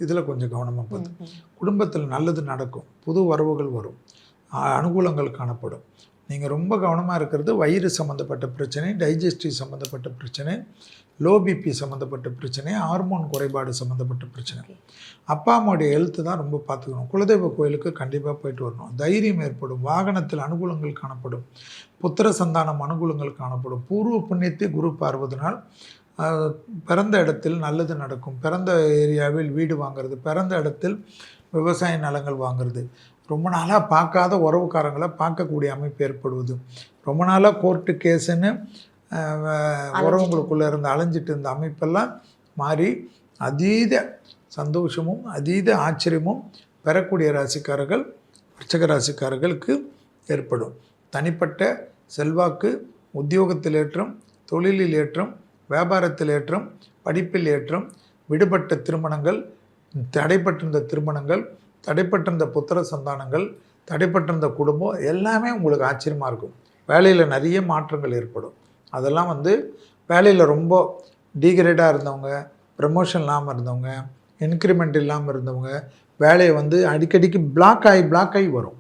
இதில் கொஞ்சம் கவனமாக பார்த்து. குடும்பத்தில் நல்லது நடக்கும். புது வரவுகள் வரும். அனுகூலங்கள் காணப்படும். நீங்கள் ரொம்ப கவனமாக இருக்கிறது வயிறு சம்மந்தப்பட்ட பிரச்சனை, டைஜஸ்டிவ் சம்மந்தப்பட்ட பிரச்சனை, லோ பிபி சம்மந்தப்பட்ட பிரச்சனை, ஹார்மோன் குறைபாடு சம்மந்தப்பட்ட பிரச்சனை. அப்பா அம்மாவுடைய ஹெல்த்து தான் ரொம்ப பார்த்துக்கணும். குலதெய்வ கோயிலுக்கு கண்டிப்பாக போயிட்டு வரணும். தைரியம் ஏற்படும். வாகனத்தில் அனுகூலங்கள் காணப்படும். புத்திர சந்தானம் அனுகூலங்கள் காணப்படும். பூர்வ புண்ணியத்தை குரு பார்வதனால் பிறந்த இடத்தில் நல்லது நடக்கும். பிறந்த ஏரியாவில் வீடு வாங்கிறது, பிறந்த இடத்தில் விவசாய நிலங்கள் வாங்கிறது, ரொம்ப நாளாக பார்க்காத உறவுக்காரங்களை பார்க்கக்கூடிய அமைப்பு ஏற்படுவது, ரொம்ப நாளாக கோர்ட்டு கேஸுன்னு உறவுங்களுக்குள்ளே இருந்து அலைஞ்சிட்டு இருந்த அமைப்பெல்லாம் மாறி அதீத சந்தோஷமும் அதீத ஆச்சரியமும் பெறக்கூடிய ராசிக்காரர்கள் விருச்சிக ராசிக்காரர்களுக்கு ஏற்படும். தனிப்பட்ட செல்வாக்கு, உத்தியோகத்தில் ஏற்றம், தொழிலில் ஏற்றம், வியாபாரத்தில் ஏற்றம், படிப்பில் ஏற்றம், விடுபட்ட திருமணங்கள், தடைப்பட்டிருந்த திருமணங்கள், தடைப்பட்டிருந்த புத்திர சந்தானங்கள், தடைப்பட்டிருந்த குடும்பம் எல்லாமே உங்களுக்கு ஆச்சரியமாக இருக்கும். வேலையில் நிறைய மாற்றங்கள் ஏற்படும். அதெல்லாம் வந்து வேலையில் ரொம்ப டீக்ரேடாக இருந்தவங்க, ப்ரமோஷன் இல்லாமல் இருந்தவங்க, இன்க்ரிமெண்ட் இல்லாமல் இருந்தவங்க, வேலையை வந்து அடிக்கடிக்கு பிளாக் ஆகி வரும்.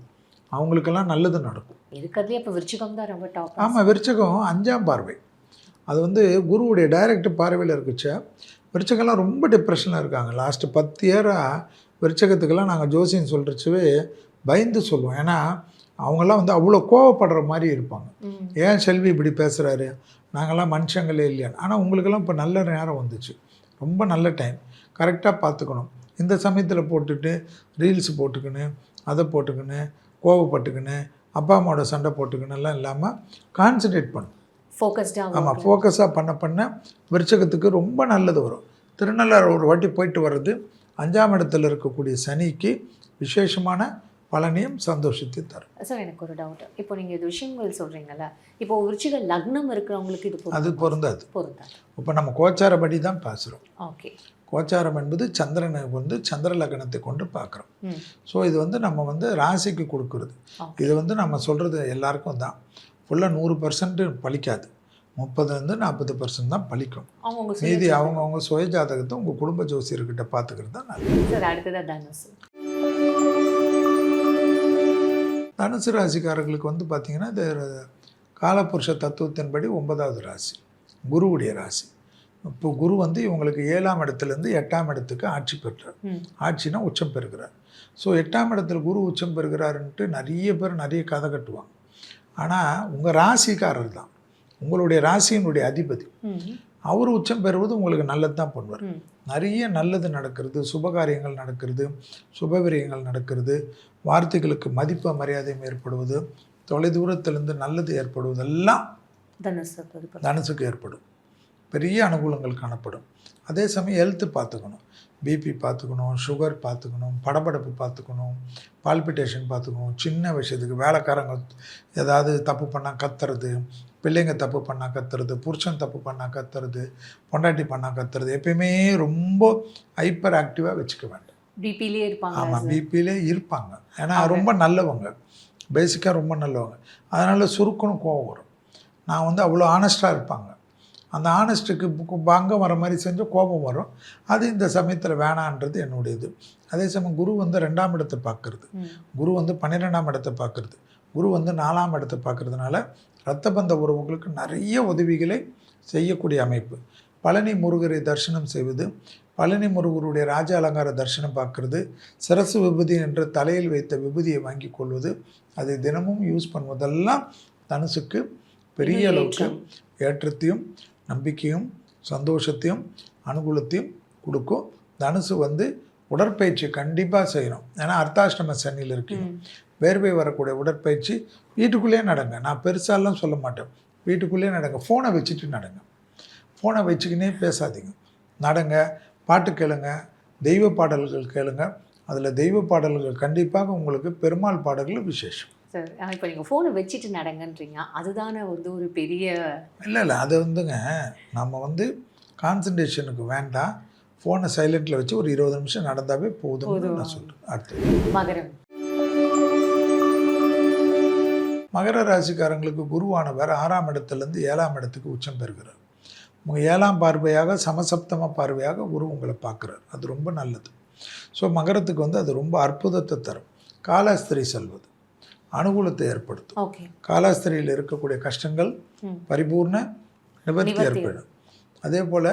அவங்களுக்கெல்லாம் நல்லது நடக்கும். இருக்கிறதுலே அப்போ விருச்சிகம் தான் ரொம்ப டாப். ஆமாம், விருச்சிகம் 5ஆம் பார்வை. அது வந்து குருவுடைய டைரக்ட் பார்வையில் இருக்குச்சா. விருச்சிகம்லாம் ரொம்ப டிப்ரெஷனில் இருக்காங்க. லாஸ்ட்டு 10 இயராக விருச்சிகத்துக்கெல்லாம் நாங்கள் ஜோசியம் சொல்கிறச்சவே பயந்து சொல்லுவோம். ஏன்னா அவங்கெல்லாம் வந்து அவ்வளோ கோவப்படுற மாதிரி இருப்பாங்க. ஏன் செல்வி இப்படி பேசுகிறாரு, நாங்கள்லாம் மனுஷங்களே இல்லையான்னு. ஆனால் உங்களுக்கெல்லாம் இப்போ நல்ல நேரம் வந்துச்சு, ரொம்ப நல்ல டைம். கரெக்டாக பார்த்துக்கணும். இந்த சமயத்தில் போட்டுட்டு ரீல்ஸ் போட்டுக்கின்னு, அதை போட்டுக்கின்னு, கோவப்பட்டுக்கின்னு, அப்பா அம்மாவோட சண்டை போட்டுக்கின்னுலாம் இல்லாமல் கான்சன்ட்ரேட் பண்ணும். ஃபோக்கஸ்டாக. ஆமாம், ஃபோக்கஸாக பண்ண விருச்சிகத்துக்கு ரொம்ப நல்லது வரும். திருநள்ளாறு ஒரு வாட்டி போயிட்டு வர்றது 5ஆம் இடத்துல இருக்கக்கூடிய சனிக்கு விசேஷமான பலனையும் சந்தோஷத்தை தரும். சார் எனக்கு ஒரு டவுட். இப்போ நீங்கள் இது விஷயங்கள் சொல்கிறீங்கல்ல, இப்போ விருச்சிக லக்னம் இருக்கிறவங்களுக்கு இது அது பொருந்தாது. பொருந்தாது. இப்போ நம்ம கோச்சாரப்படி தான் பேசுகிறோம். ஓகே. கோச்சாரம் என்பது சந்திரனை வந்து சந்திர லக்னத்தை கொண்டு பார்க்குறோம். ஸோ இது வந்து நம்ம வந்து ராசிக்கு கொடுக்குறது. இது வந்து நம்ம சொல்கிறது எல்லாருக்கும் தான். ஃபுல்லாக 100% பலிக்காது. 30-40% தான் பலிக்கும். மீதி அவங்கவுங்க சுய ஜாதகத்தை உங்கள் குடும்ப ஜோசியர்கிட்ட பார்த்துக்கிறது தான் நல்லது. சார் அடுத்ததாக தனுசு. தனுசு ராசிக்காரர்களுக்கு வந்து பார்த்திங்கன்னா இது காலபுருஷ தத்துவத்தின்படி 9வது ராசி, குருவுடைய ராசி. இப்போ குரு வந்து இவங்களுக்கு 7ஆம் இடத்துலேருந்து 8ஆம் இடத்துக்கு ஆட்சி பெற்றார். ஆட்சினா உச்சம் பெறுகிறார். ஸோ 8ஆம் இடத்துல குரு உச்சம் பெறுகிறாருன்ட்டு நிறைய பேர் நிறைய கதை கட்டுவாங்க. ஆனால் உங்கள் ராசிக்காரர் தான் உங்களுடைய ராசியினுடைய அதிபதி. அவர் உச்சம் பெறுவது உங்களுக்கு நல்லது தான் பண்ணுவார். நிறைய நல்லது நடக்கிறது, சுபகாரியங்கள் நடக்கிறது, சுபவிரியங்கள் நடக்கிறது, வார்த்தைகளுக்கு மதிப்பு மரியாதையும் ஏற்படுவது, தொலைதூரத்திலிருந்து நல்லது ஏற்படுவதெல்லாம் தனுசுக்கு ஏற்படும். பெரிய அனுகூலங்கள் காணப்படும். அதே சமயம் ஹெல்த்து பார்த்துக்கணும். பிபி பார்த்துக்கணும், சுகர் பார்த்துக்கணும், படபடப்பு பார்த்துக்கணும், பால்பிட்டேஷன் பார்த்துக்கணும். சின்ன விஷயத்துக்கு வேலைக்காரங்க ஏதாவது தப்பு பண்ணால் கத்துறது, பிள்ளைங்க தப்பு பண்ணால் கத்துறது, புருஷன் தப்பு பண்ணால் கத்துறது, பொண்டாட்டி பண்ணால் கத்துறது, எப்பயுமே ரொம்ப ஹைப்பர் ஆக்டிவாக வச்சுக்க வேண்டாம். பிபிலே இருப்பாங்க. ஆமாம், பிபிலே இருப்பாங்க. ஏன்னா ரொம்ப நல்லவங்க, பேசிக்காக ரொம்ப நல்லவங்க. அதனால் சுருக்கணும் கோவம் வரும். நான் வந்து அவ்வளோ ஆனஸ்டாக இருப்பாங்க. அந்த ஆனஸ்ட்டுக்கு பங்கம் வர மாதிரி செஞ்சு கோபம் வரும். அது இந்த சமயத்தில் வேணான்றது என்னுடையது. அதே சமயம் குரு வந்து 2ஆம் இடத்தை பார்க்குறது, குரு வந்து 12ஆம் இடத்தை பார்க்குறது, குரு வந்து 4ஆம் இடத்தை பார்க்குறதுனால இரத்த பந்த உறவுகளுக்கு நிறைய உதவிகளை செய்யக்கூடிய அமைப்பு. பழனி முருகரை தரிசனம் செய்வது, பழனி முருகருடைய ராஜ அலங்கார தரிசனம் பார்க்குறது, சிரசு விபூதி என்ற தலையில் வைத்த விபூதியை வாங்கி கொள்வது, அதை தினமும் யூஸ் பண்ணுவதெல்லாம் தனுசுக்கு பெரிய அளவுக்கு ஏற்றத்தையும் நம்பிக்கையும் சந்தோஷத்தையும் அனுகூலத்தையும் கொடுக்கும். தனுசு வந்து உடற்பயிற்சி கண்டிப்பாக செய்யணும். ஏன்னா அர்த்தாஷ்டம சனியில் இருக்கணும். வேர்வை வரக்கூடிய உடற்பயிற்சி வீட்டுக்குள்ளேயே நடங்க. நான் பெருசாலாம் சொல்ல மாட்டேன், வீட்டுக்குள்ளேயே நடங்க. ஃபோனை வச்சுட்டு நடங்க. ஃபோனை வச்சுக்கினே பேசாதீங்க, நடங்க. பாட்டு கேளுங்க, தெய்வ பாடல்கள் கேளுங்க. அதில் தெய்வ பாடல்கள் கண்டிப்பாக உங்களுக்கு பெருமாள் பாடல்கள் விசேஷம். சார் இப்போ நீங்கள் ஃபோனை வச்சுட்டு நடங்கன்றீங்க, அதுதானே வந்து ஒரு பெரிய இல்லை அது வந்துங்க நம்ம வந்து கான்சன்ட்ரேஷனுக்கு வேண்டாம். ஃபோனை சைலண்டில் வச்சு ஒரு 20 நிமிஷம் நடந்தாவே போதும்னு நான் சொல்கிறேன். அடுத்து மகரம். மகர ராசிக்காரங்களுக்கு குருவானவர் 6ஆம் இடத்துலேருந்து 7ஆம் இடத்துக்கு உச்சம் பெறுகிறார். உங்கள் 7ஆம் பார்வையாக சமசப்தம பார்வையாக குரு உங்களை பார்க்குறார். அது ரொம்ப நல்லது. ஸோ மகரத்துக்கு வந்து அது ரொம்ப அற்புதத்தை தரும். காலாஸ்திரி செல்வது அனுகூலத்தை ஏற்படுத்தும். காலாஸ்திரியில் இருக்கக்கூடிய கஷ்டங்கள் பரிபூர்ண நிவர்த்தி ஏற்படும். அதே போல்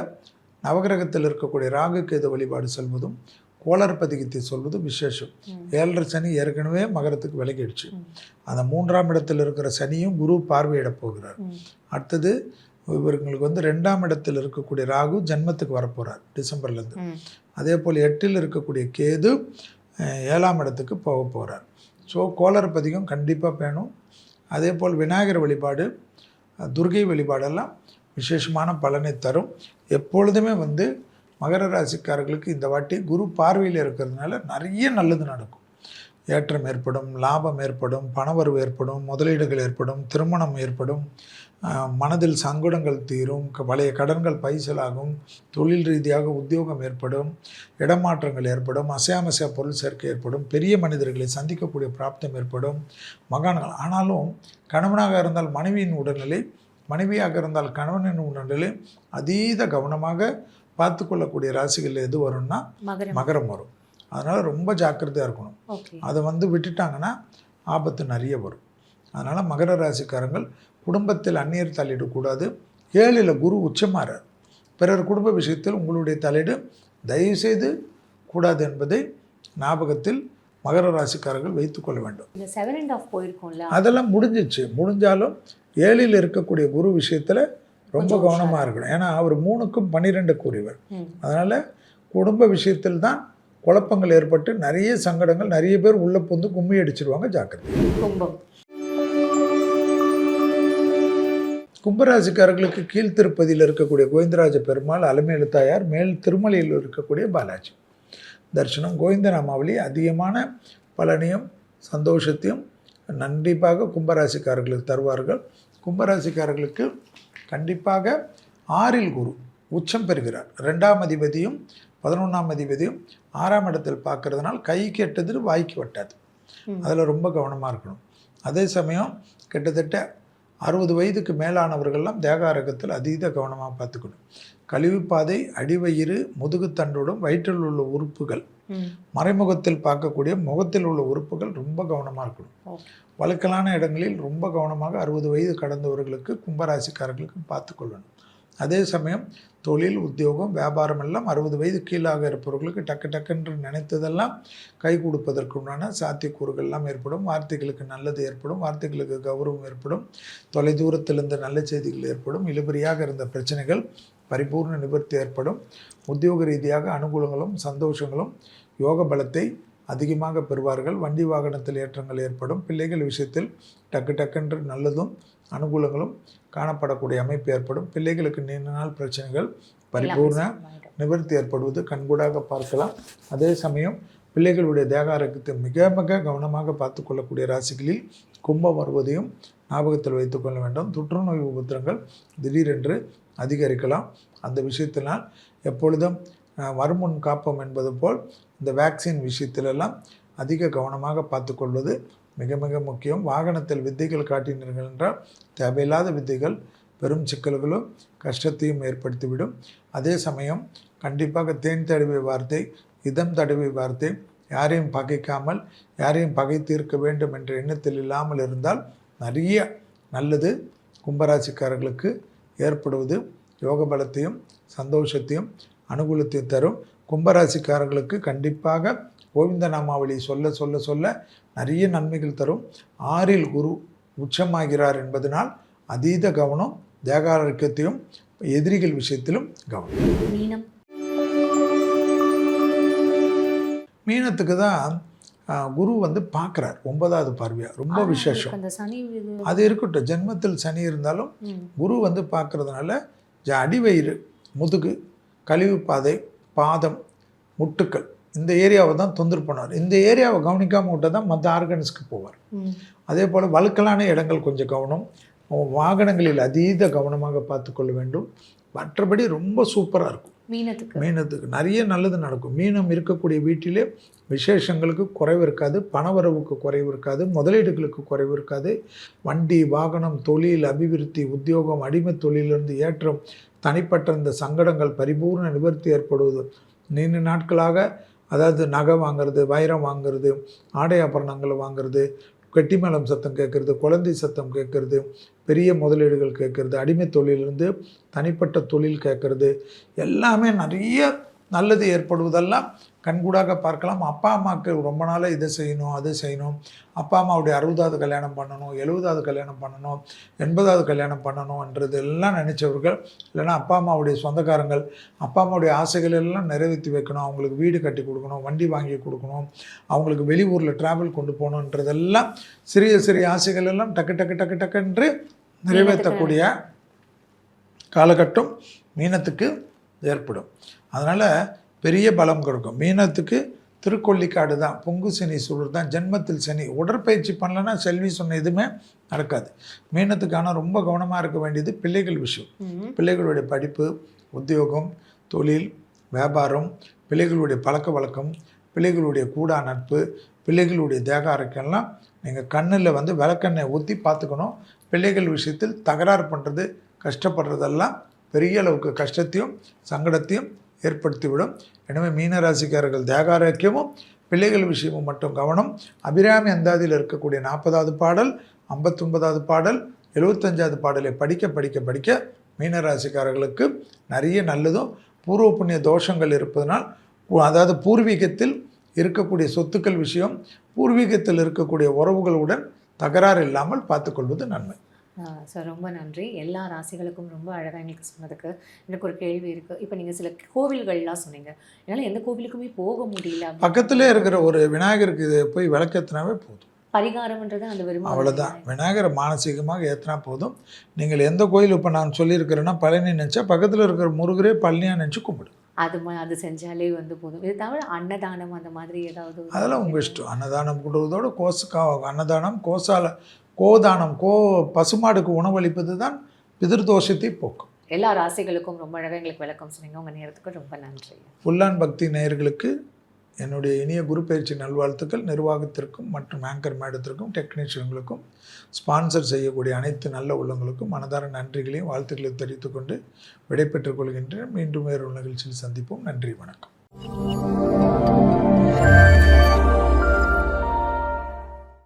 நவகிரகத்தில் இருக்கக்கூடிய ராகு கேது வழிபாடு செல்வதும் கோளர் பதிகத்தை சொல்வதும் விசேஷம். 7.5 சனி ஏற்கனவே மகரத்துக்கு விலகிடுச்சு. அந்த 3ஆம் இடத்தில் இருக்கிற சனியும் குரு பார்வையிட போகிறார். அடுத்தது இவர்களுக்கு வந்து 2ஆம் இடத்தில் இருக்கக்கூடிய ராகு ஜன்மத்துக்கு வரப்போகிறார் டிசம்பர்லேருந்து. அதே போல் 8இல் இருக்கக்கூடிய கேது 7ஆம் இடத்துக்கு போக போகிறார். ஸோ கோளர் பதிகம் கண்டிப்பாக வேணும். அதே போல் விநாயகர் வழிபாடு, துர்கை வழிபாடெல்லாம் விசேஷமான பலனை தரும். எப்பொழுதுமே வந்து மகர ராசிக்காரர்களுக்கு இந்த வாட்டி குரு பார்வையில் இருக்கிறதுனால நிறைய நல்லது நடக்கும். ஏற்றம் ஏற்படும், லாபம் ஏற்படும், பணவரவு ஏற்படும், முதலீடுகள் ஏற்படும், திருமணம் ஏற்படும், மனதில் சங்கடங்கள் தீரும், பழைய கடன்கள் பைசலாகும், தொழில் ரீதியாக உத்தியோகம் ஏற்படும், இடமாற்றங்கள் ஏற்படும், அசையாமசையா பொருள் சேர்க்கை ஏற்படும், பெரிய மனிதர்களை சந்திக்கக்கூடிய பிராப்தம் ஏற்படும், மகான்கள். ஆனாலும் கணவனாக இருந்தால் மனைவியின் உடல்நிலை, மனைவியாக இருந்தால் கணவனின் உடல்நிலை அதீத கவனமாக பார்த்து கொள்ளக்கூடிய ராசிகள் எது வரும்னா மகரம் வரும். அதனால் ரொம்ப ஜாக்கிரதையாக இருக்கணும். அதை விட்டுட்டாங்கன்னா ஆபத்து நிறைய வரும். அதனால் மகர ராசிக்காரங்கள் குடும்பத்தில் அந்நியர் தலையிடக்கூடாது. 7ல் குரு உச்சமாறார். பிறர் குடும்ப விஷயத்தில் உங்களுடைய தலையீடு தயவுசெய்து கூடாது என்பதை ஞாபகத்தில் மகர ராசிக்காரர்கள் வைத்துக்கொள்ள வேண்டும். இந்த 7.5 போயிருக்கோம்ல, அதெல்லாம் முடிஞ்சிச்சு. முடிஞ்சாலும் 7ல் இருக்கக்கூடிய குரு விஷயத்தில் ரொம்ப கவனமாக இருக்கணும். ஏன்னா அவர் 3க்கும் 12 கூறியவர். அதனால் குடும்ப விஷயத்தில் தான் குழப்பங்கள் ஏற்பட்டு நிறைய சங்கடங்கள், நிறைய பேர் உள்ள புந்து கும்மி அடிச்சிருவாங்க. ஜாக்கிரதை. கும்பராசிக்காரர்களுக்கு கீழ்த்திருப்பதியில் இருக்கக்கூடிய கோவிந்தராஜ பெருமாள், அலமேலுத்தாயார், மேல் திருமலையில் இருக்கக்கூடிய பாலாஜி தரிசனம், கோவிந்த நாமாவளி அதிகமான பலனையும் சந்தோஷத்தையும் கண்டிப்பாக கும்பராசிக்காரர்களுக்கு தருவார்கள். கும்பராசிக்காரர்களுக்கு கண்டிப்பாக 6ல் குரு உச்சம் பெறுகிறார். 2ஆம் அதிபதியும் 11ஆம் அதிபதியும் 6ஆம் இடத்தில் பார்க்கறதுனால கைக்கு எட்டது வாய்க்கு வட்டாது. அதில் ரொம்ப கவனமாக இருக்கணும். அதே சமயம் கிட்டத்தட்ட 60 வயதுக்கு மேலானவர்கள்லாம் தேக ஆரோக்கியத்தில் அதீத கவனமாக பார்த்துக்கணும். கழிவுப்பாதை, அடிவயிறு, முதுகுத்தண்டோடும் வயிற்றில் உள்ள உறுப்புகள், மறைமுகத்தில் பார்க்கக்கூடிய முகத்தில் உள்ள உறுப்புகள் ரொம்ப கவனமாக இருக்கணும். வழுக்கலான இடங்களில் ரொம்ப கவனமாக 60 வயது கடந்தவர்களுக்கு, கும்பராசிக்காரர்களுக்கு பார்த்துக்கொள்ளணும். அதே சமயம் தொழில், உத்தியோகம், வியாபாரம் எல்லாம் 60 வயது கீழாக இருப்பவர்களுக்கு டக்குன்று நினைத்ததெல்லாம் கை கொடுப்பதற்குண்டான சாத்தியக்கூறுகள்லாம் ஏற்படும். வார்த்தைகளுக்கு நல்லது ஏற்படும், வார்த்தைகளுக்கு கௌரவம் ஏற்படும், தொலைதூரத்திலிருந்து நல்ல செய்திகள் ஏற்படும், இழுபறியாக இருந்த பிரச்சனைகள் பரிபூர்ண நிவர்த்தி ஏற்படும். உத்தியோக ரீதியாக அனுகூலங்களும் சந்தோஷங்களும் யோக பலத்தை அதிகமாக பெறுவார்கள். வண்டி வாகனத்தில் ஏற்றங்கள் ஏற்படும். பிள்ளைகள் விஷயத்தில் டக்குன்று நல்லதும் அனுகூலங்களும் காணப்படக்கூடிய அமைப்பு ஏற்படும். பிள்ளைகளுக்கு நீண்ட நாள் பிரச்சனைகள் பரிபூர்ண நிவர்த்தி ஏற்படுவது கண்கூடாக பார்க்கலாம். அதே சமயம் பிள்ளைகளுடைய தேக ஆரோக்கியத்தை மிக மிக கவனமாக பார்த்து கொள்ளக்கூடிய ராசிகளில் கும்பம் வருவதையும் ஞாபகத்தில் வைத்துக்கொள்ள வேண்டும். தொற்றுநோய் உபத்திரங்கள் திடீரென்று அதிகரிக்கலாம். அந்த விஷயத்தினால் எப்பொழுதும் வருமுன் காப்போம் என்பது போல் இந்த வேக்சின் விஷயத்திலெல்லாம் அதிக கவனமாக பார்த்துக்கொள்வது மிக மிக முக்கியம். வாகனத்தில் வித்தைகள் காட்டினீர்கள் என்றால் தேவையில்லாத வித்தைகள் பெரும் சிக்கல்களும் கஷ்டத்தையும் ஏற்படுத்திவிடும். அதே சமயம் கண்டிப்பாக தேன் தடவை வார்த்தை, இதம் தடவை வார்த்தை, யாரையும் பகைக்காமல், யாரையும் பகை தீர்க்க வேண்டும் என்ற எண்ணத்தில் இல்லாமல் இருந்தால் நிறைய நல்லது கும்பராசிக்காரர்களுக்கு ஏற்படுவது யோக பலத்தையும் சந்தோஷத்தையும் அனுகூலத்தையும் தரும். கும்பராசிக்காரர்களுக்கு கண்டிப்பாக கோவிந்த நாமாவளி சொல்ல சொல்ல சொல்ல நிறைய நன்மைகள் தரும். 6ல் குரு உச்சமாகிறார் என்பதனால் அதீத கவனம், தேக ஆரோக்கியத்தையும் எதிரிகள் விஷயத்திலும் கவனம். மீனத்துக்கு தான் குரு பார்க்குறார் 9வது பார்வையாக, ரொம்ப விசேஷம். அது இருக்கட்டும், ஜென்மத்தில் சனி இருந்தாலும் குரு பார்க்கறதுனால அடிவயிறு, முதுகு, கழிவு பாதை, பாதம், முட்டுக்கள் இந்த ஏரியாவை தான் தொந்தரவு பண்ணுவார். இந்த ஏரியாவை கவனிக்காமல் விட்டால் தான் மற்ற ஆர்கன்ஸ்க்கு போவார். அதே போல் வழுக்கலான இடங்கள் கொஞ்சம் கவனம், வாகனங்களில் அதீத கவனமாக பார்த்து கொள்ள வேண்டும். மற்றபடி ரொம்ப சூப்பராக இருக்கும். மீனத்துக்கு நிறைய நல்லது நடக்கும். மீனம் இருக்கக்கூடிய வீட்டிலே விசேஷங்களுக்கு குறைவு இருக்காது, பணவரவுக்கு குறைவு இருக்காது, முதலீடுகளுக்கு குறைவு இருக்காது. வண்டி, வாகனம், தொழில் அபிவிருத்தி, உத்தியோகம், அடிமை தொழிலிருந்து ஏற்றம், தனிப்பட்ட இந்த சங்கடங்கள் பரிபூர்ண நிவர்த்தி ஏற்படுவது. நீண்ட நாட்களாக அதாவது நகை வாங்கிறது, வைரம் வாங்கிறது, ஆடை ஆபரணங்கள் வாங்கிறது, கெட்டிமேளம் சத்தம் கேட்குறது, குழந்தை சத்தம் கேட்குறது, பெரிய முதலீடுகள் கேட்குறது, அடிமை தொழிலிருந்து தனிப்பட்ட தொழில் கேட்குறது, எல்லாமே நிறைய நல்லது ஏற்படுவதெல்லாம் கண்கூடாக பார்க்கலாம். அப்பா அம்மாவுக்கு ரொம்ப நாளாக இதை செய்யணும், அதை செய்யணும், அப்பா அம்மாவுடைய 60வது கல்யாணம் பண்ணணும், 70வது கல்யாணம் பண்ணணும், 80வது கல்யாணம் பண்ணணுன்றது எல்லாம் நினச்சவர்கள், இல்லைனா அப்பா அம்மாவுடைய சொந்தக்காரங்கள் அப்பா அம்மாவுடைய ஆசைகள் எல்லாம் நிறைவேற்றி வைக்கணும், அவங்களுக்கு வீடு கட்டி கொடுக்கணும், வண்டி வாங்கி கொடுக்கணும், அவங்களுக்கு வெளியூரில் ட்ராவல் கொண்டு போகணுன்றதெல்லாம் சிறிய சிறிய ஆசைகள் எல்லாம் டக்குன்று நிறைவேற்றக்கூடிய காலகட்டம் மீனத்துக்கு ஏற்படும். அதனால் பெரிய பலம் கொடுக்கும். மீனத்துக்கு திருக்கொள்ளிக்காடு தான், பொங்கு சனி சூழல் தான், ஜென்மத்தில் சனி. உடற்பயிற்சி பண்ணலன்னா செல்வி சொன்ன எதுவுமே நடக்காது. மீனத்துக்கான ரொம்ப கவனமாக இருக்க வேண்டியது பிள்ளைகள் விஷயம். பிள்ளைகளுடைய படிப்பு, உத்தியோகம், தொழில், வியாபாரம், பிள்ளைகளுடைய பழக்க வழக்கம், பிள்ளைகளுடைய கூடா நட்பு, பிள்ளைகளுடைய தேக ஆரோக்கியம்லாம் நீங்கள் கண்ணில் விளக்கெண்ணெய் ஊற்றி பார்த்துக்கணும். பிள்ளைகள் விஷயத்தில் தகராறு பண்ணுறது, கஷ்டப்படுறதெல்லாம் பெரிய அளவுக்கு கஷ்டத்தையும் சங்கடத்தையும் ஏற்படுத்திவிடும். எனவே மீனராசிக்காரர்கள் தேக ஆரோக்கியமும் பிள்ளைகள் விஷயமும் மட்டும் கவனம். அபிராமி அந்தாதியில் இருக்கக்கூடிய 40வது பாடல், 59வது பாடல், 75வது பாடலை படிக்க படிக்க படிக்க மீனராசிக்காரர்களுக்கு நிறைய நல்லதும் பூர்வ புண்ணிய தோஷங்கள் இருப்பதனால், அதாவது பூர்வீகத்தில் இருக்கக்கூடிய சொத்துக்கள் விஷயம், பூர்வீகத்தில் இருக்கக்கூடிய உறவுகளுடன் தகராறு இல்லாமல் பார்த்துக்கொள்வது நன்மை. சார் ரொம்ப நன்றி. எல்லா ராசிகளுக்கும் ரொம்ப அழகாக எங்களுக்கு சொன்னதுக்கு. எனக்கு ஒரு கேள்வி இருக்குது. இப்போ நீங்கள் சில கோவில்கள்லாம் சொன்னீங்க, என்னால் எந்த கோவிலுக்குமே போக முடியல. பக்கத்திலே இருக்கிற ஒரு விநாயகருக்கு இதை போய் விளக்கேற்றினாவே போதும். பரிகாரம்ன்றது அந்த விரும்ப அவ்வளோதான். விநாயகரை மானசீகமாக ஏற்றினா போதும். நீங்கள் எந்த கோயில் இப்போ நான் சொல்லியிருக்கிறேன்னா பழனி நினச்சா பக்கத்தில் இருக்கிற முருகரே பழனியாக நினச்சி கும்பிடு. அது செஞ்சாலே போதும். இது தவிர அன்னதானம் அந்த மாதிரி ஏதாவது? அதெல்லாம் உங்கள் இஷ்டம். அன்னதானம் கொடுவதோடு அன்னதானம், கோதானம், பசுமாடுக்கு உணவளிப்பது தான் பிதிர்தோஷத்தை போக்கும். எல்லா ராசிகளுக்கும் ரொம்ப அழகாக எங்களுக்கு விளக்கம் சொன்னீங்க. உங்கள் நேரத்துக்கு ரொம்ப நன்றி. ஃபுல்லான் பக்தி நேயர்களுக்கு என்னுடைய இனிய குரு பயிற்சி நல்வாழ்த்துக்கள். நிர்வாகத்திற்கும் மற்றும் ஆங்கர் மேடத்திற்கும் டெக்னீஷியன்களுக்கும் ஸ்பான்சர் செய்யக்கூடிய அனைத்து நல்ல உள்ளங்களுக்கும் மனதார நன்றிகளையும் வாழ்த்துக்களையும் தெரிவித்துக் கொண்டு விடைபெற்றுக் கொள்கின்றேன். மீண்டும் வேறு நிகழ்ச்சியில் சந்திப்போம். நன்றி, வணக்கம்.